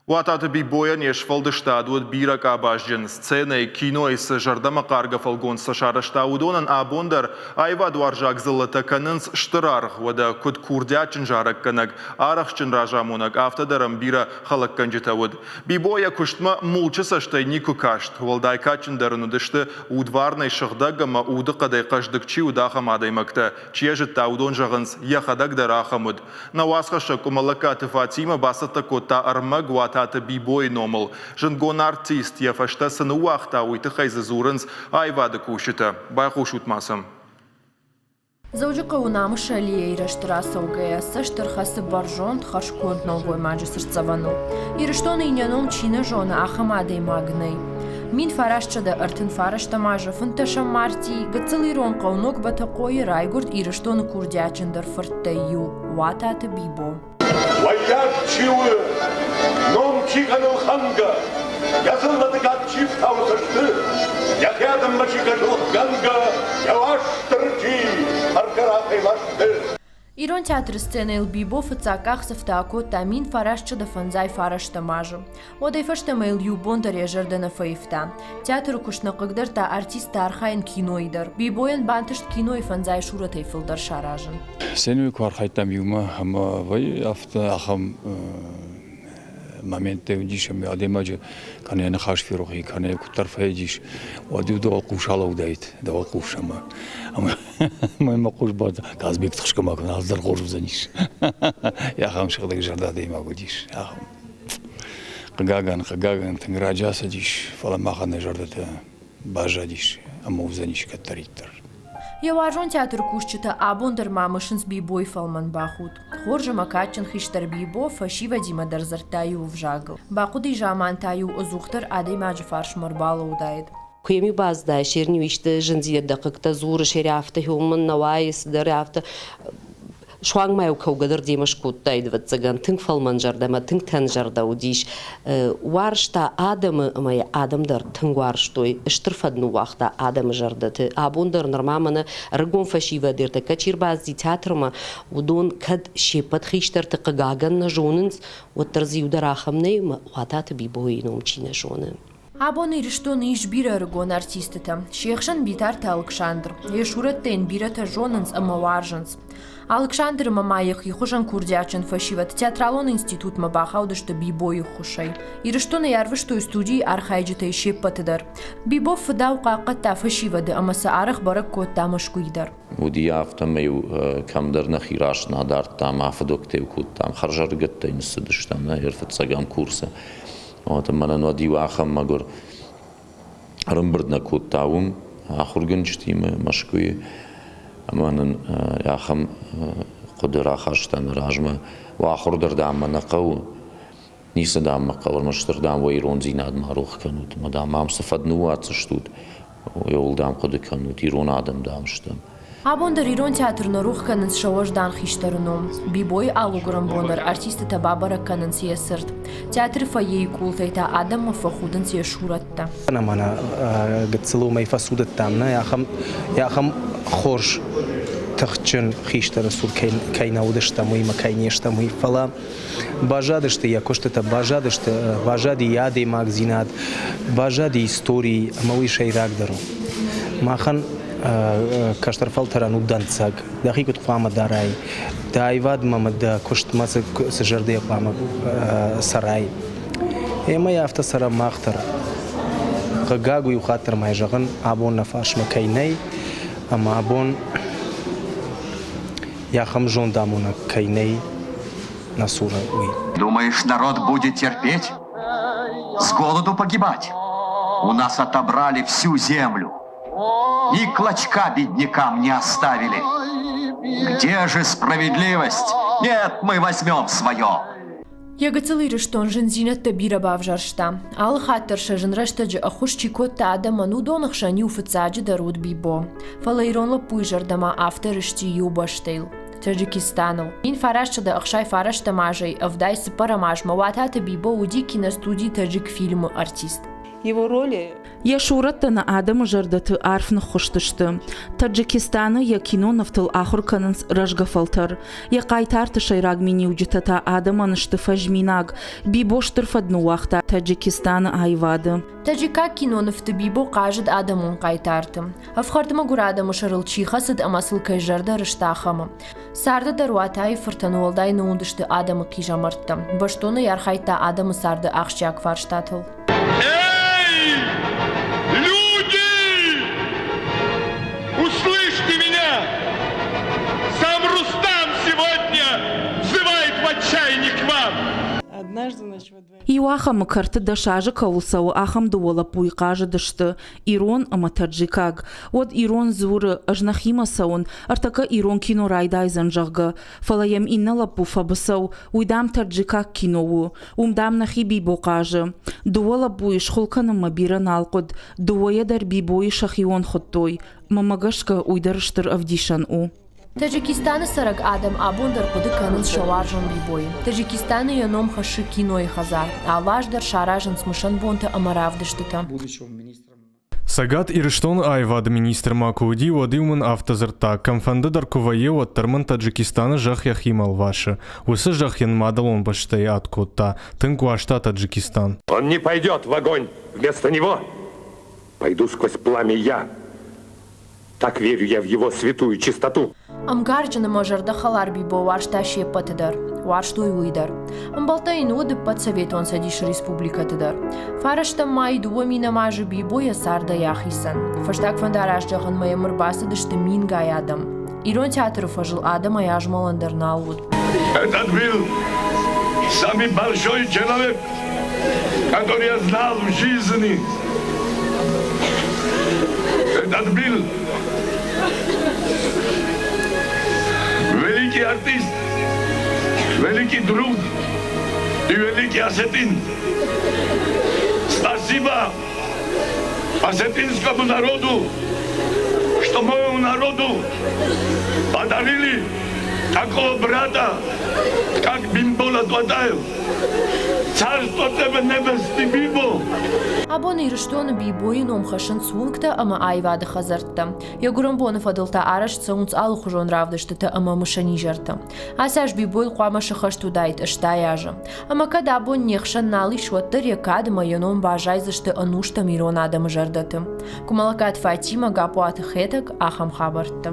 Вататы бибоян ешфалдыштадуд бирак абажжен сцены кино из жардама карга фалгон сашараштаудонан абондар айва дуаржак зылыта канынс штырарх вада куд курдячын жарак канак арахчын ражамунак автодарам бира халак канжитавуд. Бибоя куштма мулчысаштай нику кашт, валдай качындарыну дышты удварнай шыхдагама уды қадай қаждыкчи удахамадай макта, чежет таудон жағынс яхадаг дарахамуд. Навасхаша кумалакаты Фатима басата кота армаг вататы бибой номал. Жынгон артист яфашта сыны уақта уйты хайзы зурынс айвады кушыта. Байхушут масам. Заужика унамыша алиейра штраса угая саштырхасы баржон тхашконт новой маджи сырцавану. Ирыштоны иняном чина жона ахамадей магней. Мин фарашчада артын фарашта мажа фынташа марти гацелирон қаунок батақойы райгурд ирыштоны курдячындар фырттайю вататы бибо. Ваяк чивы, ном чиканыл ханга, языллады гатчив таусашты, яхядым мачикажыл ганга, яваштырчи, аркарахай вашты. Ирон театр сцены бибо фыцаках сафтако тамин фарашчада фанзай фарашта мажа. Одай фашта мейл юбондар ежардана фаифта. Театр кушнақыгдар та артиста архайн киноидар. Бибоян бантышт кино и фанзай шуратай фылдар шаражын. Сенуи квархайтам юма, ама вай афта ахам момент удишам адемаджа кане нахаш фирохи кане кутарфайдиш вадю до кушала удайт до кушама ама мой макуш бад казбек тхшкама наздар горузаниш я хам шыгдаг жарда деймагудиш ахам қагаган тыңраджасадиш фаламаханы жардата бажадиш ама узаниш каттариттар. Яважон театр кушчата абондар мамышынс бибой фалман бахут. Хоржа макачын хиштар бибо фашива дима дарзартаю в жагл. Бахуди жамантаю озухтар адей маджи фарш марбала удайд. Куеми базда шерни виште жынзия дақықта зуры шеряфта хуман навайс даряфта шуанг маю каугадыр демаш куттайды ватсаган тынг фалман жардама тынг тан жарда удиш варшта адамы май адамдар тынг варштой штырфадну вахта адамы жардаты абондар нормаманы рыгон фашива дерта качир базди театрма удон кад шепат хиштар тықагаган на жонынс ваттарзи ударахамней вататы бибой номчина жоны. Абоны ириштоны ишбира рыгон артистыта. Шехшан битарта Александр. Ешураттен бирата жонынс амаваржынс. Александр мамаях ихужан курдячын фашиват театралон институт мабахаудышты бибой хушай. Ириштоны ярвыштой студии архайджита шеппатыдар. Бибо фдау қаққатта фашивады амаса арах барак котта машкуидар. ودي أفتميو كم درنا خيراش نادرت تام أفدوكتي وكود تام خرجر قتة ينسدش تام يرفت سجام كورسة وتمنا نودي وآخم مجر رمبردنا كود تاوم آخر جنشتي مشكوي أمانا ياخم قدر آخرشتن راجمة وآخر در دام نقو نيس دام مقاول مشتر دام ويرون زيناد ماروخ كنود مدام مام سفد نوات سشتود ويول دام قد كنود يرون آدم دام شتم Абондар ирон театрна рух канынс шаваждан хиштарыном. Бибой алуграм бондар артисты бабара канынс есырт. Театр фаей култайта адам фахудын се шуратта. Мана гцелу май фасудат тамна яхам хорш тахчын хиштары сур кайна удышта мой макайнешта мой фала бажадышты я коштата бажади яды магзинат бажади истории мой шайрагдару махан каштарфал тарану данцаг дахикут қама дарай дайвад мамада кошт маса сажарде қама сарай ема яфта сара махтар гагагу юхатар майжаган абон нафаш макайнай ама абон яхам жон дамуна кайнай насура уй. Думаешь, народ будет терпеть? С голоду погибать? У нас отобрали всю землю. Ни клочка беднякам не оставили. Где же справедливость? Нет, мы возьмем свое. Ягацелы штон жынзинатта бира бавжаршта. Ал хаттарша жынраштаджы ахуш чикотта адаману донахша нюфыцаджы даруд бибо. Фалайронла пуйжардама авторышти юбаштейл. Таджикистану. Мин фарашчада ахшай фарашта мажей, авдай сыпара мажма ватата бибо уди киностудии таджик фильмы артист. Его роли Яшураттана Адам жардаты арфны хоштышты. Таджикистаны я кино нафтыл ахур канынс рожгафалтар. Я қайтарты шайраг мені уджитата Адам анышты фажминаг. Бибоштыр фадну вақта Таджикистаны айвады. Таджика кино нафты бибо қажыд Адамун қайтарты. Афхартыма гур Адаму шарылчиха сыд амасыл кайжарда рыштахама. Сарды даруатай фыртануолдай нуындышты Адамы қижамартты. Баштоны ярхайта Адамы сарды ақшчак фарштатыл. Услышьте меня! Сам Рустам сегодня взывает в отчаянии к вам! Однажды, значит, во дворе... Иуахам карты дашажы каулсау ахам дуола пуйқажы дышты. Ирон ама таджикаг. Вот Ирон зуры ажнахима саун. Артака Ирон кино райдайзан жағы. Фалаям иннала пуфабысау. Уйдам таджикаг киноу. Умдам нахи бибоқажы. Дуола буиш хулканым мабиран алқуд. Дуоядар бибои шахион хоттой. Мамагашка уйдарыштыр авдишан у. Таджикистаны сараг Адам абундар куды канынс шаваржан бибой. Таджикистаны яном хаши кино и хазар. Алаждар шаражан смышан бонта амаравдыштыта. Сагат Ириштон айвады министр Макуди вадиумын автозырта. Камфандыдар кувае ваттармын Таджикистаны жах яхимал ваша. Усы жах янмадал он баштай откуда. Тынкуашта Таджикистан. Он не пойдет в огонь. Вместо него пойду сквозь пламя я. Так верю я в его святую чистоту. Амгарджаны мажарда халар бибо варшта шепатыдар. Варштуй уйдар. Амбалтайын уды подсоветон садиш республикатыдар. Фарашта май дуамина мажы бибо ясарда яхисан. Фаштак фандараш жахан мая мырбасыдышты мин гай Адам. Ирон театры фажил Адам аяжмаландар налвуд. Этот был самый большой человек, который я знал в жизни. Этот был великий артист, великий друг и великий осетин. Спасибо осетинскому народу, что моему народу подарили такого брата, как Бимбола Туатаев. Царство тебе небесный Бибо. Абон Ириштон бибой ном хашын сунгта ама айвады хазартта. Ягурамбонов адылта араш цаунц алухужон равдыштыта ама мышани жарта. Асаш бибой қуама шахашту дайт ышта яжа. Ама када абон нехшан нали шуаттыр якадыма яном бажайзышты анушта мирон адамы жардаты. Кумалакат Фатима гапуаты хетак ахам хабартта.